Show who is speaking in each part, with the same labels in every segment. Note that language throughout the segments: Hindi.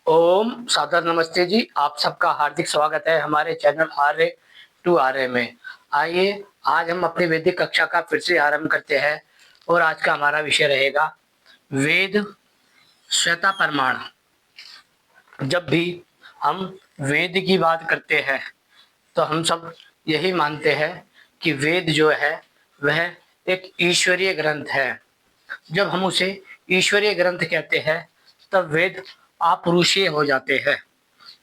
Speaker 1: ओम सादर नमस्ते जी। आप सबका हार्दिक स्वागत है हमारे चैनल आर्य टू आर्य में। आइए आज हम अपनी वैदिक कक्षा का फिर से आरंभ करते हैं और आज का हमारा विषय रहेगा वेद श्वेता प्रमाण। जब भी हम वेद की बात करते हैं तो हम सब यही मानते हैं कि वेद जो है वह एक ईश्वरीय ग्रंथ है। जब हम उसे ईश्वरीय ग्रंथ कहते हैं तब वेद अपरुषीय हो जाते हैं।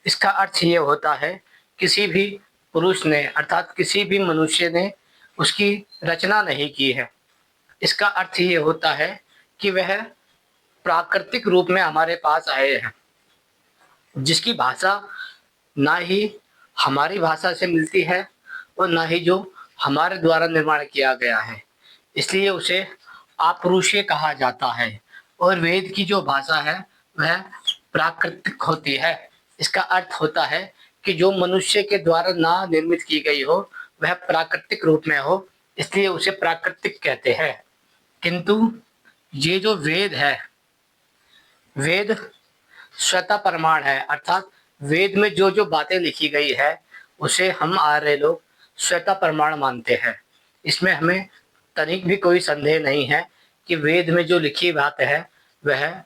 Speaker 1: इसका अर्थ ये होता है किसी भी पुरुष ने अर्थात किसी भी मनुष्य ने उसकी रचना नहीं की है। इसका अर्थ ये होता है कि वह प्राकृतिक रूप में हमारे पास आए हैं, जिसकी भाषा ना ही हमारी भाषा से मिलती है और ना ही जो हमारे द्वारा निर्माण किया गया है, इसलिए उसे अपरुषीय कहा जाता है। और वेद की जो भाषा है वह प्राकृतिक होती है। इसका अर्थ होता है कि जो मनुष्य के द्वारा ना निर्मित की गई हो वह प्राकृतिक रूप में हो, इसलिए उसे प्राकृतिक कहते हैं। किंतु ये जो वेद है, वेद स्वतः प्रमाण है, अर्थात वेद में जो जो बातें लिखी गई है उसे हम आर्य लोग स्वतः प्रमाण मानते हैं। इसमें हमें तनिक भी कोई संदेह नहीं है कि वेद में जो लिखी बात है वह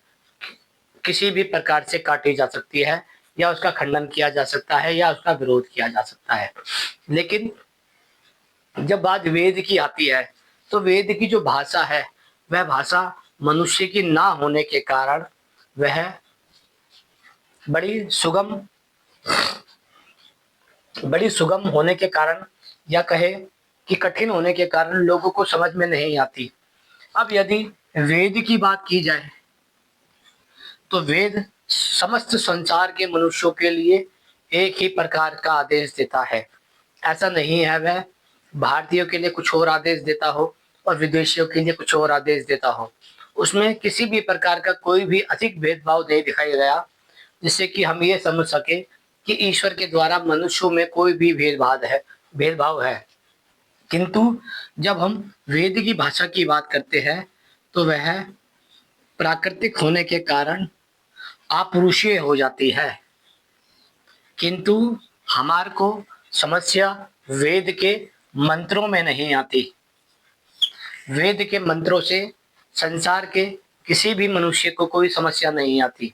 Speaker 1: किसी भी प्रकार से काटी जा सकती है या उसका खंडन किया जा सकता है या उसका विरोध किया जा सकता है। लेकिन जब बात वेद की आती है तो वेद की जो भाषा है वह भाषा मनुष्य की ना होने के कारण वह बड़ी सुगम होने के कारण या कहे कि कठिन होने के कारण लोगों को समझ में नहीं आती। अब यदि वेद की बात की जाए तो वेद समस्त संसार के मनुष्यों के लिए एक ही प्रकार का आदेश देता है। ऐसा नहीं है वह भारतीयों के लिए कुछ और आदेश देता हो और विदेशियों के लिए कुछ और आदेश देता हो। उसमें किसी भी प्रकार का कोई भी अधिक भेदभाव नहीं दिखाया गया जिससे कि हम ये समझ सके कि ईश्वर के द्वारा मनुष्यों में कोई भी भेदभाव है। किंतु जब हम वेद की भाषा की बात करते हैं तो वह प्राकृतिक होने के कारण अपरुषीय हो जाती है। किंतु हमारे को समस्या वेद के मंत्रों में नहीं आती। वेद के मंत्रों से संसार के किसी भी मनुष्य को कोई समस्या नहीं आती।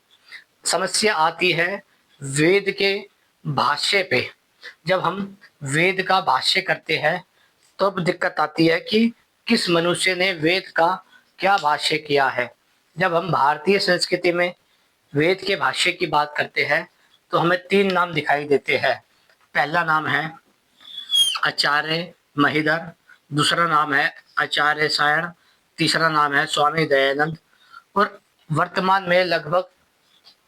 Speaker 1: समस्या आती है वेद के भाष्य पे। जब हम वेद का भाष्य करते हैं तो अब दिक्कत आती है कि किस मनुष्य ने वेद का क्या भाष्य किया है। जब हम भारतीय संस्कृति में वेद के भाष्य की बात करते हैं तो हमें तीन नाम दिखाई देते हैं। पहला नाम है आचार्य महिधर, दूसरा नाम है आचार्य सायण, तीसरा नाम है स्वामी दयानंद। और वर्तमान में लगभग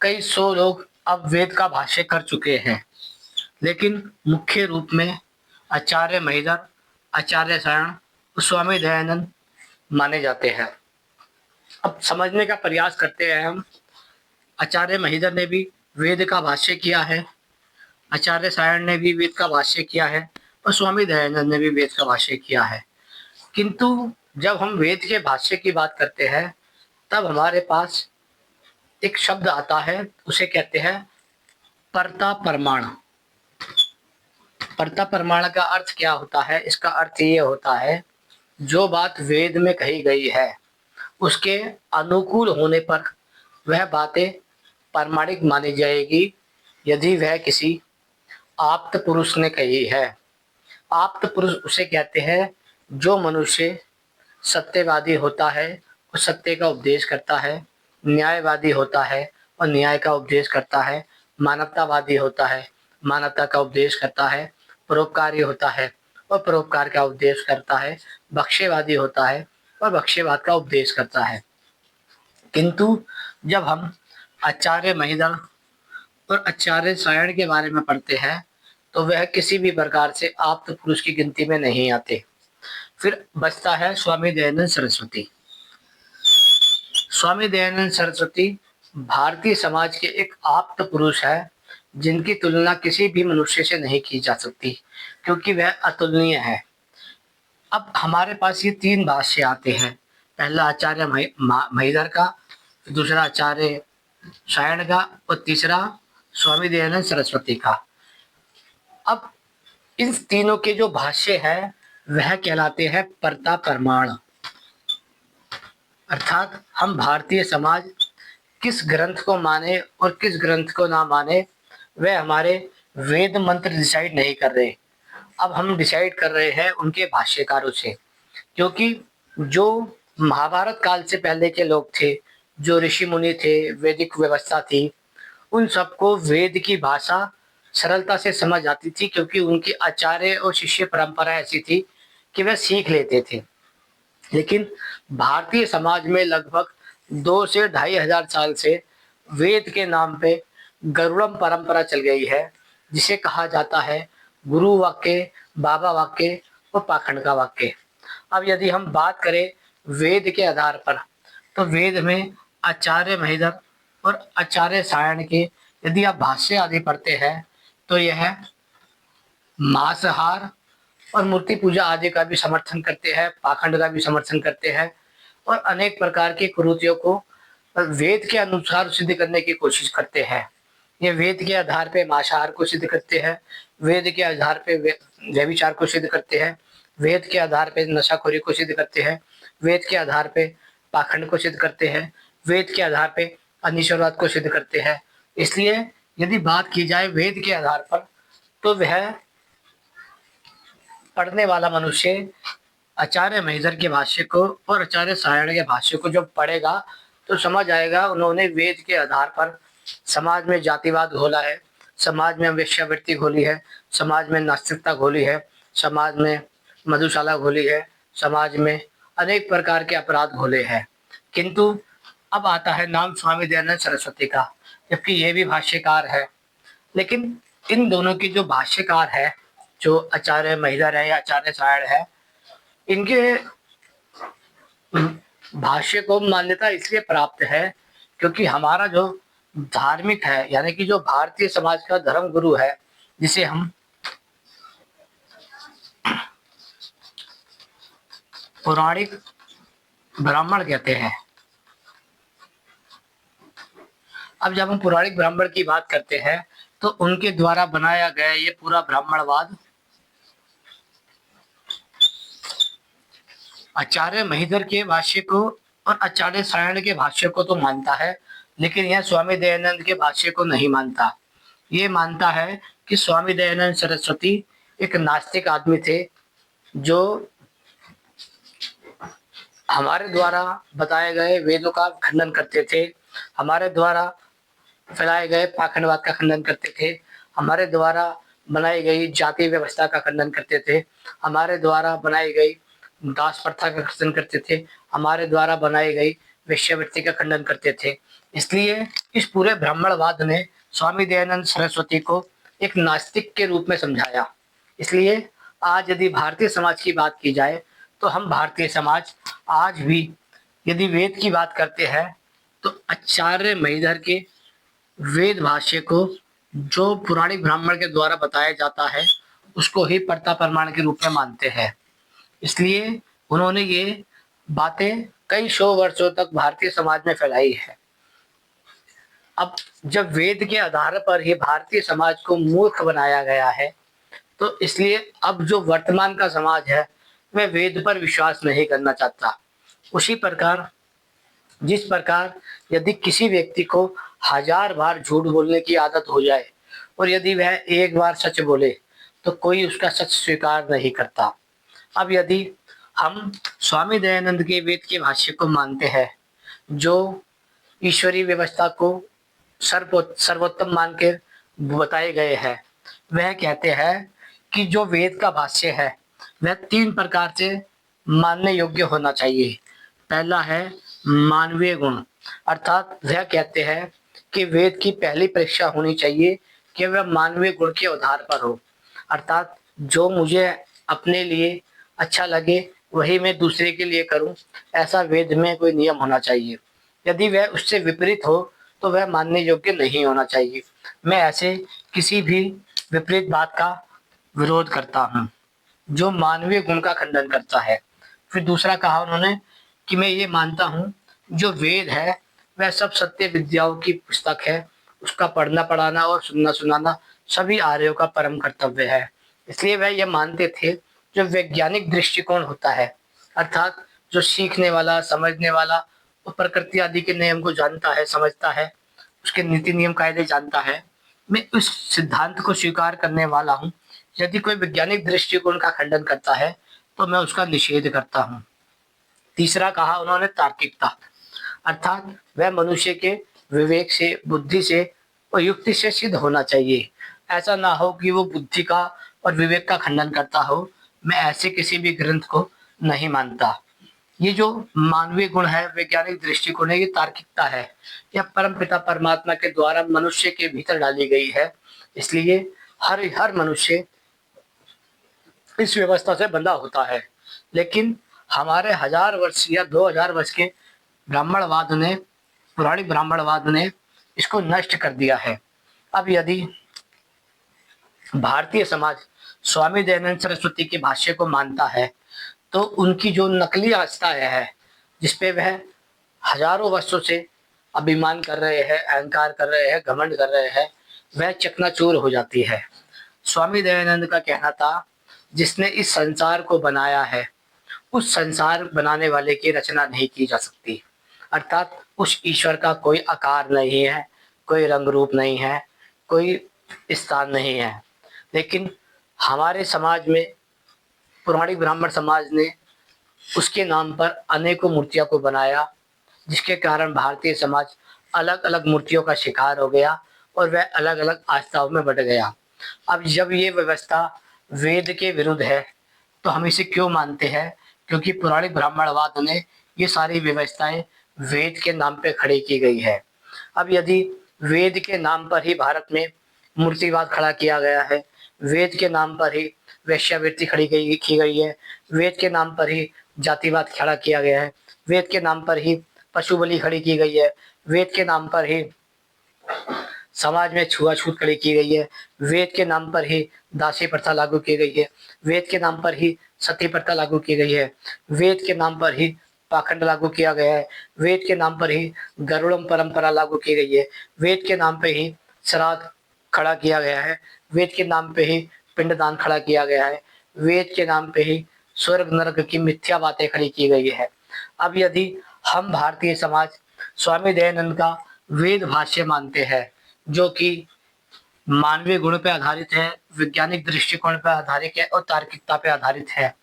Speaker 1: कई सौ लोग अब वेद का भाष्य कर चुके हैं, लेकिन मुख्य रूप में आचार्य महिधर, आचार्य सायण और स्वामी दयानंद माने जाते हैं। अब समझने का प्रयास करते हैं हम। आचार्य महिधर ने भी वेद का भाष्य किया है, आचार्य सायण ने भी वेद का भाष्य किया है और स्वामी दयानंद ने भी वेद का भाष्य किया है। किंतु जब हम वेद के भाष्य की बात करते हैं तब हमारे पास एक शब्द आता है, उसे कहते हैं परता प्रमाण। परता प्रमाण का अर्थ क्या होता है? इसका अर्थ ये होता है जो बात वेद में कही गई है उसके अनुकूल होने पर वह बातें प्रामाणिक मानी जाएगी यदि वह किसी आप्त पुरुष ने कही है। आप्त पुरुष उसे कहते हैं जो मनुष्य सत्यवादी होता है और सत्य का उपदेश करता है, न्यायवादी होता है और न्याय का उपदेश करता है, मानवतावादी होता है, मानवता का उपदेश करता है, परोपकारी होता है और परोपकार का उपदेश करता है, भक्ष्यवादी होता है और भक्ष्यवाद का उपदेश करता है। किंतु जब हम आचार्य महिधर और आचार्य सायण के बारे में पढ़ते हैं तो वह किसी भी प्रकार से आप्त पुरुष की गिनती में नहीं आते। फिर बचता है स्वामी दयानंद सरस्वती। स्वामी दयानंद सरस्वती भारतीय समाज के एक आप्त पुरुष है जिनकी तुलना किसी भी मनुष्य से नहीं की जा सकती क्योंकि वह अतुलनीय है। अब हमारे पास ये तीन भाष्य आते हैं, पहला आचार्य महिधर का, दूसरा आचार्य सायण का और तीसरा स्वामी दयानंद सरस्वती का। अब इन तीनों के जो भाष्य है वह कहलाते हैं परता प्रमाण। अर्थात हम भारतीय समाज किस ग्रंथ को माने और किस ग्रंथ को ना माने वह हमारे वेद मंत्र डिसाइड नहीं कर रहे। अब हम डिसाइड कर रहे हैं उनके भाष्यकारों से, क्योंकि जो महाभारत काल से पहले के लोग थे, जो ऋषि मुनि थे, वैदिक व्यवस्था थी, उन सबको वेद की भाषा सरलता से समझ आती थी, क्योंकि उनकी आचार्य और शिष्य परंपरा ऐसी थी कि वह सीख लेते थे। लेकिन भारतीय समाज में लगभग 2 से 2,500 साल से वेद के नाम पे गरुड़म परंपरा चल गई है, जिसे कहा जाता है गुरु वाक्य, बाबा वाक्य और पाखंड का वाक्य। अब यदि हम बात करें वेद के आधार पर, तो वेद में आचार्य महीधर और आचार्य सायण के यदि आप भाष्य आदि पढ़ते हैं तो यह मांसाहार और मूर्ति पूजा आदि का भी समर्थन करते हैं, पाखंड का भी समर्थन करते हैं और अनेक प्रकार की कुरीतियों को वेद के अनुसार सिद्ध करने की कोशिश करते हैं। ये वेद के आधार पे मांसाहार को सिद्ध करते हैं, वेद के आधार पे व्यभिचार को सिद्ध करते हैं, वेद के आधार पे नशाखोरी को सिद्ध करते हैं, वेद के आधार पे पाखंड को सिद्ध करते हैं, वेद के आधार पे अनिश्वरवाद को सिद्ध करते हैं। इसलिए यदि बात की जाए वेद के आधार पर, तो वह पढ़ने वाला मनुष्य आचार्य महीधर के भाष्य को और आचार्य सायण के भाष्य को जब पढ़ेगा तो समझ आएगा उन्होंने वेद के आधार पर समाज में जातिवाद घोला है, समाज में वेश्यावृत्ति घोली है, समाज में नास्तिकता घोली है, समाज में मधुशाला घोली है, समाज में अनेक प्रकार के अपराध घोले हैं। किंतु अब आता है नाम स्वामी दयानंद सरस्वती का, जबकि ये भी भाष्यकार है। लेकिन इन दोनों के जो भाष्यकार है, जो आचार्य महीधर है या आचार्य सायण है, इनके भाष्य को मान्यता इसलिए प्राप्त है क्योंकि हमारा जो धार्मिक है, यानी कि जो भारतीय समाज का धर्म गुरु है, जिसे हम पौराणिक ब्राह्मण कहते हैं। अब जब हम पौराणिक ब्राह्मण की बात करते हैं तो उनके द्वारा बनाया गया ये पूरा ब्राह्मणवाद आचार्य महीधर के भाष्य को और आचार्य सायण के भाष्य को तो मानता है, लेकिन यह स्वामी दयानंद के भाष्य को नहीं मानता। ये मानता है कि स्वामी दयानंद सरस्वती एक नास्तिक आदमी थे, जो हमारे द्वारा बताए गए वेदों का खंडन करते थे, हमारे द्वारा फैलाए गए पाखंडवाद का खंडन करते थे, हमारे द्वारा बनाई गई जाति व्यवस्था का खंडन करते थे, हमारे द्वारा बनाई गई दास प्रथा का खंडन करते थे, हमारे द्वारा बनाई गई वेश्यावृत्ति का खंडन करते थे। इसलिए इस पूरे ब्राह्मणवाद ने स्वामी दयानंद सरस्वती को एक नास्तिक के रूप में समझाया। इसलिए आज यदि भारतीय समाज की बात की जाए तो हम भारतीय समाज आज भी यदि वेद की बात करते हैं तो आचार्य महीधर के वेद भाष्य को जो पुराणिक ब्राह्मण के द्वारा बताया जाता है उसको ही परता प्रमाण के रूप में मानते हैं। इसलिए उन्होंने ये बातें कई सौ वर्षों तक भारतीय समाज में फैलाई है। अब जब वेद के आधार पर ही भारतीय समाज को मूर्ख बनाया गया है, तो इसलिए अब जो वर्तमान का समाज है वह वेद पर विश्वास नहीं करना चाहता। उसी प्रकार जिस प्रकार यदि किसी व्यक्ति को 1000 बार झूठ बोलने की आदत हो जाए और यदि वह एक बार सच बोले तो कोई उसका सच स्वीकार नहीं करता। अब यदि हम स्वामी दयानंद के वेद के भाष्य को मानते हैं, जो ईश्वरीय व्यवस्था को सर्वोत्तम मान के बताए गए हैं, वह कहते हैं कि जो वेद का भाष्य है वह 3 प्रकार से मानने योग्य होना चाहिए। पहला है मानवीय गुण, अर्थात वह कहते हैं कि वेद की पहली परीक्षा होनी चाहिए कि वह मानवीय गुण के आधार पर हो, अर्थात जो मुझे अपने लिए अच्छा लगे वही मैं दूसरे के लिए करूं, ऐसा वेद में कोई नियम होना चाहिए। यदि वह उससे विपरीत हो तो वह मानने योग्य नहीं होना चाहिए। मैं ऐसे किसी भी विपरीत बात का विरोध करता हूँ जो मानवीय गुण का खंडन करता है। फिर दूसरा कहा उन्होंने कि मैं ये मानता हूँ जो वेद है वह सब सत्य विद्याओं की पुस्तक है। उसका पढ़ना पढ़ाना और सुनना सुनाना सभी आर्यों का परम कर्तव्य है। इसलिए वह यह मानते थे, जो वैज्ञानिक दृष्टिकोण होता है, अर्थात जो सीखने वाला, समझने वाला और प्रकृति आदि के नियम को जानता है, समझता है, उसके नीति नियम कायदे जानता है, मैं उस सिद्धांत को स्वीकार करने वाला हूँ। यदि कोई वैज्ञानिक दृष्टिकोण का खंडन करता है तो मैं उसका निषेध करता हूँ। तीसरा कहा उन्होंने तार्किकता, अर्थात वह मनुष्य के विवेक से, बुद्धि से और युक्ति से सिद्ध होना चाहिए। ऐसा ना हो कि वो बुद्धि का और विवेक का खंडन करता हो। मैं ऐसे किसी भी ग्रंथ को नहीं मानता। ये जो मानवीय गुण है, वैज्ञानिक दृष्टिकोण है, ये तार्किकता है। यह परमपिता परमात्मा के द्वारा मनुष्य के भीतर डाली गई है। इसलिए हर हर मनुष्य इस व्यवस्था से बंधा होता है। लेकिन हमारे 1000 वर्ष या 2000 वर्ष के ब्राह्मणवाद ने, पुराणी ब्राह्मणवाद ने इसको नष्ट कर दिया है। अब यदि भारतीय समाज स्वामी दयानंद सरस्वती के भाष्य को मानता है, तो उनकी जो नकली आस्था है, जिसपे वह हजारों वर्षों से अभिमान कर रहे हैं, अहंकार कर रहे हैं, घमंड कर रहे हैं, वह चकनाचूर हो जाती है। स्वामी दयानंद का कहना था, जिसने इस संसार को बनाया है, उस संसार बनाने वाले की रचना नहीं की जा सकती। अर्थात उस ईश्वर का कोई आकार नहीं है, कोई रंग रूप नहीं है, कोई स्थान नहीं है। लेकिन हमारे समाज में, पुराणी ब्राह्मण समाज ने उसके नाम पर अनेकों मूर्तियों को बनाया, जिसके कारण भारतीय समाज अलग अलग मूर्तियों का शिकार हो गया और वह अलग अलग आस्थाओं में बट गया। अब जब ये व्यवस्था वेद के विरुद्ध है, तो हम इसे क्यों मानते हैं? क्योंकि पुराणी ब्राह्मणवाद ने ये सारी व्यवस्थाएं वेद के नाम पे खड़ी की गई है। अब यदि वेद के नाम पर ही भारत में मूर्तिवाद खड़ा किया गया है, वेद के नाम पर ही वैश्यावृत्ति खड़ी की गई है, वेद के नाम पर ही जातिवाद खड़ा किया गया है, वेद के नाम पर ही पशु बलि खड़ी की गई है, वेद के नाम पर ही समाज में छुआछूत खड़ी की गई है, वेद के नाम पर ही दासी प्रथा लागू की गई है, वेद के नाम पर ही सती प्रथा लागू की गई है, वेद के नाम पर ही पाखंड लागू किया गया है, वेद के नाम पर ही गरुड़म परंपरा लागू की गई है, वेद के नाम पे ही श्राद्ध खड़ा किया गया है, वेद के नाम पे ही पिंडदान खड़ा किया गया है, वेद के नाम पे ही स्वर्ग नरक की मिथ्या बातें खड़ी की गई है। अब यदि हम भारतीय समाज स्वामी दयानंद का वेद भाष्य मानते हैं, जो कि मानवीय गुण पे आधारित है, वैज्ञानिक दृष्टिकोण पे आधारित है और तार्किकता पे आधारित है,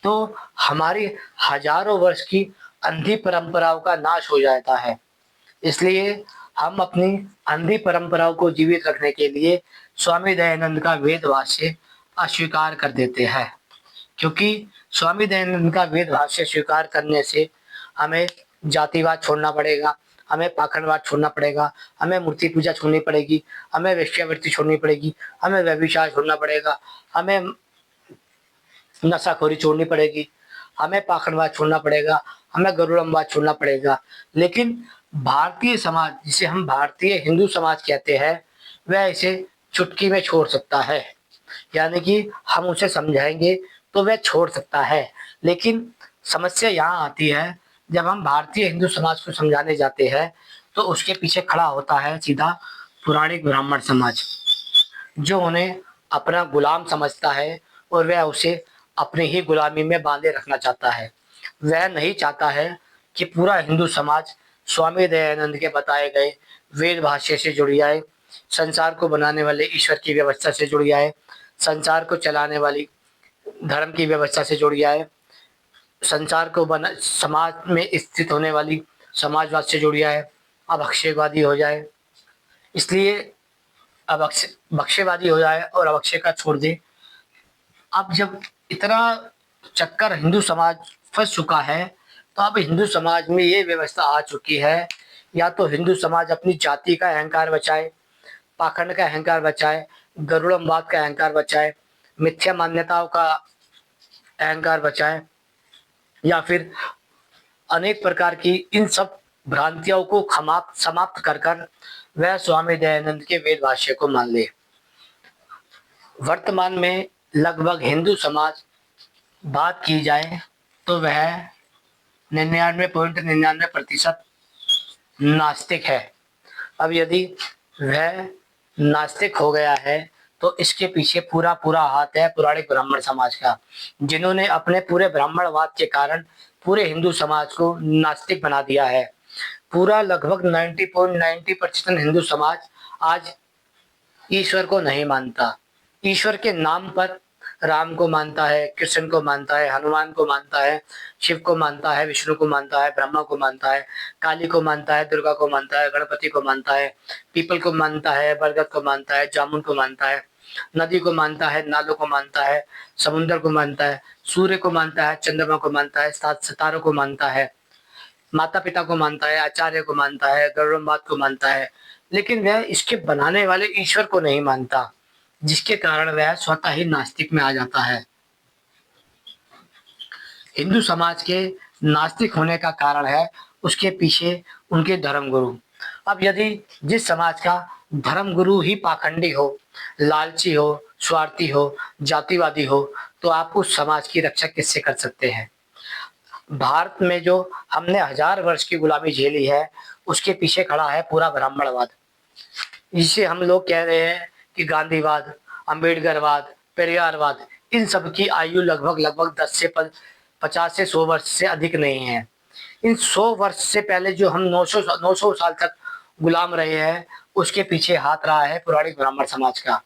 Speaker 1: तो हमारी हजारों वर्ष की अंधी परंपराओं का नाश हो जाता है। इसलिए हम अपनी अंधी परंपराओं को जीवित रखने के लिए स्वामी दयानंद का वेद भाष्य अस्वीकार कर देते हैं। क्योंकि स्वामी दयानंद का वेद भाष्य स्वीकार करने से हमें जातिवाद छोड़ना पड़ेगा, हमें पाखंडवाद छोड़ना पड़ेगा, हमें मूर्ति पूजा छोड़नी पड़ेगी, हमें वेश्यावृत्ति छोड़नी पड़ेगी, हमें व्यभिचार छोड़ना पड़ेगा, हमें नशाखोरी छोड़नी पड़ेगी, हमें पाखंडवाद छोड़ना पड़ेगा, हमें गरुड़मवाद छोड़ना पड़ेगा। लेकिन भारतीय समाज, जिसे हम भारतीय हिंदू समाज कहते हैं, वह इसे चुटकी में छोड़ सकता है। यानी कि हम उसे समझाएंगे तो वह छोड़ सकता है। लेकिन समस्या यहाँ आती है, जब हम भारतीय हिंदू समाज को समझाने जाते हैं तो उसके पीछे खड़ा होता है सीधा पुराणी ब्राह्मण समाज, जो उन्हें अपना गुलाम समझता है और वह उसे अपनी ही गुलामी में बांधे रखना चाहता है। वह नहीं चाहता है कि पूरा हिंदू समाज स्वामी दयानंद के बताए गए वेद भाष्य से जुड़ जाए, संसार को बनाने वाले ईश्वर की व्यवस्था से जुड़ जाए, संसार को चलाने वाली धर्म की व्यवस्था से जुड़ जाए, संसार को बना समाज में स्थित होने वाली समाजवाद से जुड़ जाए, अब अक्षयवादी हो जाए। इसलिए अब भक्ष्यवादी हो जाए और अवक्षय का छोड़ दे। अब जब इतना चक्कर हिंदू समाज फंस चुका है, तो अब हिंदू समाज में ये व्यवस्था आ चुकी है, या तो हिंदू समाज अपनी जाति का अहंकार बचाए, पाखंड का अहंकार बचाए, गरुड़मवाद का अहंकार बचाए, मिथ्या मान्यताओं का अहंकार बचाए, या फिर अनेक प्रकार की इन सब भ्रांतियों को समाप्त कर कर वह स्वामी दयानंद के वेद भाष्य को मान ले। वर्तमान में लगभग हिंदू समाज, बात की जाए तो वह 99.99% नास्तिक है। अब यदि वह नास्तिक हो गया है तो इसके पीछे पूरा पूरा हाथ है पौराणिक ब्राह्मण समाज का, जिन्होंने अपने पूरे ब्राह्मणवाद के कारण पूरे हिंदू समाज को नास्तिक बना दिया है। पूरा लगभग 90.90% हिंदू समाज आज ईश्वर को नहीं मानता। ईश्वर के नाम पर राम को मानता है, कृष्ण को मानता है, हनुमान को मानता है, शिव को मानता है, विष्णु को मानता है, ब्रह्मा को मानता है, काली को मानता है, दुर्गा को मानता है, गणपति को मानता है, पीपल को मानता है, बरगद को मानता है, जामुन को मानता है, नदी को मानता है, नालों को मानता है, समुद्र को मानता है, सूर्य को मानता है, चंद्रमा को मानता है, सात सितारों को मानता है, माता पिता को मानता है, आचार्य को मानता है, गरुड़बाद को मानता है, लेकिन वह इसके बनाने वाले ईश्वर को नहीं मानता, जिसके कारण वह स्वतः ही नास्तिक में आ जाता है। हिंदू समाज के नास्तिक होने का कारण है उसके पीछे उनके धर्मगुरु। अब यदि जिस समाज का धर्मगुरु ही पाखंडी हो, लालची हो, स्वार्थी हो, जातिवादी हो, तो आप उस समाज की रक्षा किससे कर सकते हैं? भारत में जो हमने 1000 वर्ष की गुलामी झेली है, उसके पीछे खड़ा है पूरा ब्राह्मणवाद, जिसे हम लोग कह रहे हैं कि गांधीवाद, अंबेडकरवाद, पेरियारवाद, इन सब की आयु लगभग लगभग 10 से 50 से 100 वर्ष से अधिक नहीं है। इन 100 वर्ष से पहले जो हम 900 साल तक गुलाम रहे हैं, उसके पीछे हाथ रहा है पौराणिक ब्राह्मण समाज का।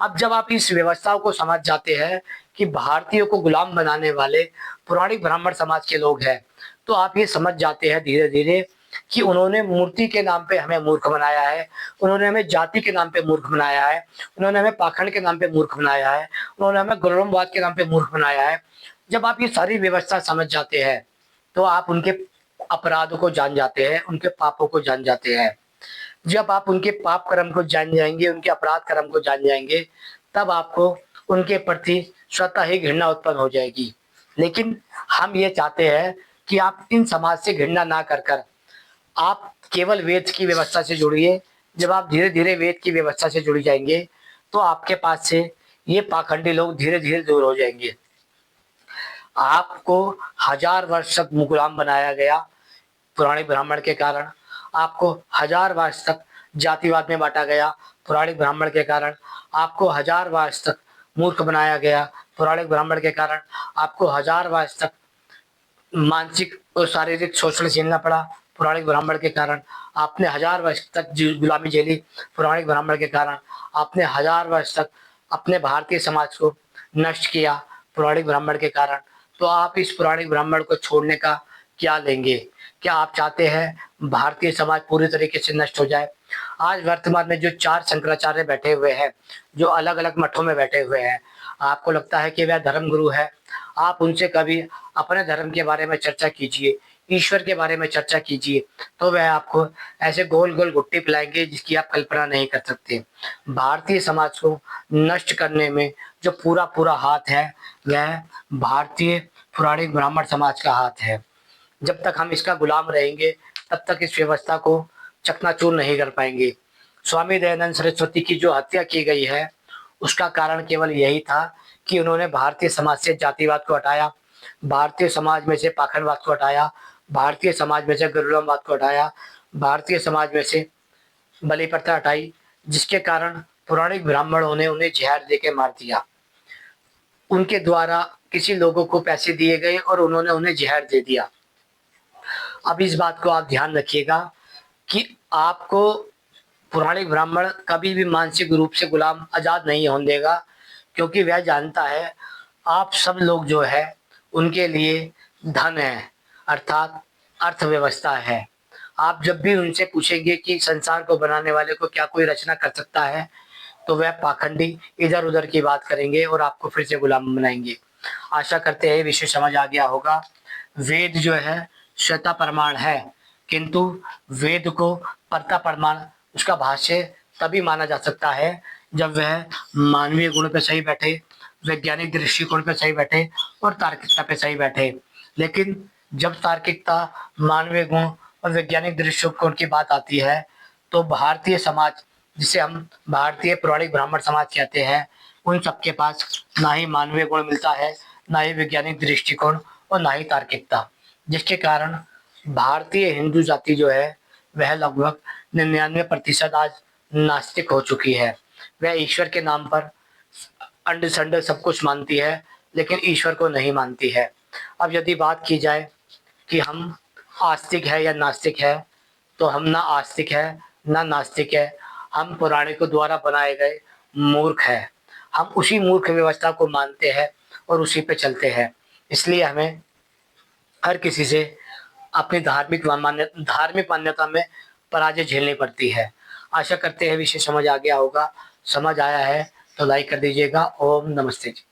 Speaker 1: अब जब आप इस व्यवस्था को समझ जाते हैं कि भारतीयों को गुलाम बनाने वाले पौराणिक ब्राह्मण समाज के लोग हैं, तो आप ये समझ जाते हैं धीरे धीरे कि उन्होंने मूर्ति के नाम पे हमें मूर्ख बनाया है, उन्होंने हमें जाति के नाम पे मूर्ख बनाया है, उन्होंने हमें पाखंड के नाम पे मूर्ख बनाया है, उन्होंने हमें गुलामवाद के नाम पे मूर्ख बनाया है। जब आप ये सारी व्यवस्था समझ जाते हैं तो आप उनके अपराधों को जान जाते हैं, उनके पापों को जान जाते हैं। जब आप उनके पाप कर्म को जान जाएंगे, उनके अपराध कर्म को जान जाएंगे, तब आपको उनके प्रति स्वतः ही घृणा उत्पन्न हो जाएगी। लेकिन हम ये चाहते हैं कि आप इन समाज से घृणा ना कर कर आप केवल वेद की व्यवस्था से जुड़िए। जब आप धीरे धीरे वेद की व्यवस्था से जुड़ जाएंगे तो आपके पास से ये पाखंडी लोग धीरे धीरे दूर हो जाएंगे। आपको 1000 वर्ष तक गुलाम बनाया गया पुराने ब्राह्मण के कारण, आपको 1000 वर्ष तक जातिवाद में बांटा गया पौराणिक ब्राह्मण के कारण, आपको 1000 वर्ष तक मूर्ख बनाया गया पौराणिक ब्राह्मण के कारण, आपको 1000 वर्ष तक मानसिक और शारीरिक शोषण झेलना पड़ा पौराणिक ब्राह्मण के कारण, आपने 1000 वर्ष तक गुलामी झेली पौराणिक ब्राह्मण के कारण, आपने 1000 वर्ष तक अपने भारतीय समाज को नष्ट किया पौराणिक ब्राह्मण के कारण। तो आप इस पौराणिक ब्राह्मण को छोड़ने का क्या लेंगे? क्या आप चाहते हैं भारतीय समाज पूरी तरीके से नष्ट हो जाए? आज वर्तमान में जो 4 शंकराचार्य बैठे हुए हैं, जो अलग अलग मठों में बैठे हुए हैं, आपको लगता है कि वह धर्मगुरु है? आप उनसे कभी अपने धर्म के बारे में चर्चा कीजिए, ईश्वर के बारे में चर्चा कीजिए, तो वह आपको ऐसे गोल गोल गुट्टी पिलाएंगे जिसकी आप कल्पना नहीं कर सकते। भारतीय समाज को नष्ट करने में जो पूरा पूरा हाथ है, वह भारतीय पौराणिक ब्राह्मण समाज का हाथ है। जब तक हम इसका गुलाम रहेंगे तब तक इस व्यवस्था को चकनाचूर नहीं कर पाएंगे। स्वामी दयानंद सरस्वती की जो हत्या की गई है, उसका कारण केवल यही था कि उन्होंने भारतीय समाज से जातिवाद को हटाया, भारतीय समाज में से पाखंडवाद को हटाया, भारतीय समाज में से गरुड़वाद को हटाया, भारतीय समाज में से बलि प्रथा हटाई, जिसके कारण पौराणिक ब्राह्मणों ने उन्हें जहर देके मार दिया। उनके द्वारा किसी लोगों को पैसे दिए गए और उन्होंने उन्हें जहर दे दिया। अब इस बात को आप ध्यान रखिएगा कि आपको पौराणिक ब्राह्मण कभी भी मानसिक रूप से गुलाम आजाद नहीं होने देगा, क्योंकि वह जानता है आप सब लोग जो है उनके लिए धन है, अर्थात अर्थव्यवस्था है। आप जब भी उनसे पूछेंगे कि संसार को बनाने वाले को क्या कोई रचना कर सकता है, तो वह पाखंडी इधर उधर की बात करेंगे और आपको फिर से गुलाम बनाएंगे। आशा करते हैं विषय समझ आ गया होगा। वेद जो है श्वेता प्रमाण है, किंतु वेद को परता प्रमाण उसका भाष्य तभी माना जा सकता है जब वह मानवीय गुण पे सही बैठे, वैज्ञानिक दृष्टिकोण पे सही बैठे और तार्किकता पे सही बैठे। लेकिन जब तार्किकता, मानवीय गुण और वैज्ञानिक दृष्टिकोण की बात आती है, तो भारतीय समाज, जिसे हम भारतीय पौराणिक ब्राह्मण समाज कहते हैं, उन सबके पास ना ही मानवीय गुण मिलता है, ना ही वैज्ञानिक दृष्टिकोण और ना ही तार्किकता, जिसके कारण भारतीय हिंदू जाति जो है वह लगभग 99% आज नास्तिक हो चुकी है। वह ईश्वर के नाम पर अंड संड सब कुछ मानती है, लेकिन ईश्वर को नहीं मानती है। अब यदि बात की जाए कि हम आस्तिक है या नास्तिक है, तो हम ना आस्तिक है ना नास्तिक है। हम पौराणिकों द्वारा बनाए गए मूर्ख है। हम उसी मूर्ख व्यवस्था को मानते हैं और उसी पे चलते हैं। इसलिए हमें हर किसी से अपनी धार्मिक मान्यता में पराजय झेलनी पड़ती है। आशा करते हैं विषय समझ आ गया होगा। समझ आया है तो लाइक कर दीजिएगा। ओम नमस्ते जी।